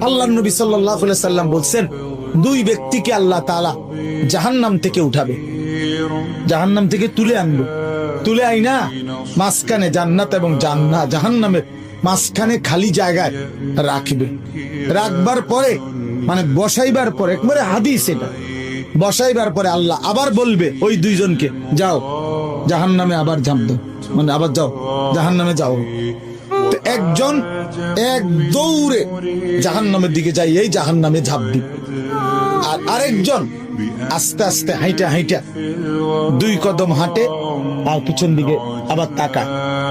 আল্লাহর নবী সাল্লাল্লাহু আলাইহি সাল্লাম বলছেন, দুই ব্যক্তিকে আল্লাহ তাআলা জাহান্নাম থেকে উঠাবে, জাহান্নাম থেকে তুলে আনবে, তুলে আইনা মাঝখানে জান্নাত এবং জাহান্নামের মাঝখানে খালি জায়গায় রাখবে। রাখবার পরে মানে বসাইবার পরে, একবারে হাদিস এটা, বসাইবার পরে আল্লাহ আবার বলবে ওই দুইজনকে, যাও জাহান্নামে আবার ঝাঁপ দাও, মানে আবার যাও জাহান্নামে যাও। তো একজন এক দৌড়ে জাহান্নামের দিকে যাই, এই জাহান্নামে ঝাঁপ দিবে, আর আরেকজন আস্তে আস্তে হাইটা হাইটা 2 কদম হাঁটে আর পিছন দিকে আবার তাকা,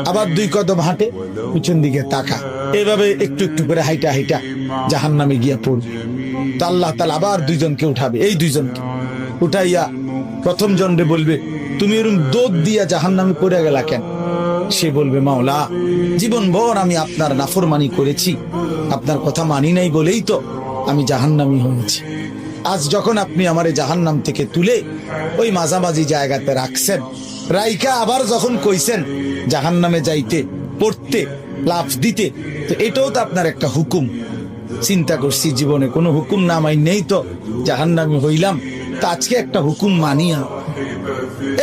আবার 2 কদম হাঁটে পিছন দিকে তাকা, এইভাবে একটু একটু করে হাইটা হাইটা জাহান্নামে গিয়া পড়বে। তো আল্লাহ তাআলা আবার দুইজনকে উঠাবে, এই দুইজনকে উঠাইয়া প্রথম জনরে বলবে, তুমি এরকম দৌড় দিয়া জাহান্নামে পড়ে গেলা কেন? সে বলবে, মাওলা জীবন ভর আমি আপনার নাফরমানি করেছি, আপনার কথা মানি নাই বলেই তো আমি জাহান্নামী হয়েছি। আজ যখন আপনি আমারে জাহান্নাম থেকে তুলে ওই মাঝামাঝি জায়গাতে রাখছেন, রাইকা আবার যখন কইছেন জাহান্নামে যাইতে, পড়তে, লাফ দিতে, তো এটাও তো আপনার একটা হুকুম। চিন্তা করছি জীবনে কোনো হুকুম না মাই নেই তো জাহান্নামী হইলাম, তা আজকে একটা হুকুম মানিয়া,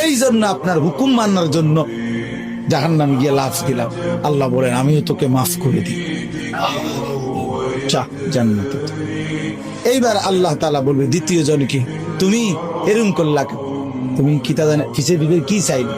এই জন্য আপনার হুকুম মানার জন্য জাহান্নামে গিয়ে লাফ দিলাম। আল্লাহ বলেন, আমিও তোকে মাফ করে দিই, জান্নাতে। এইবার আল্লাহ তাআলা বলবে দ্বিতীয় জনকে, তুমি এরকম করলা, তুমি কি তা জানে কিসের ভিতরে কি চাইলে?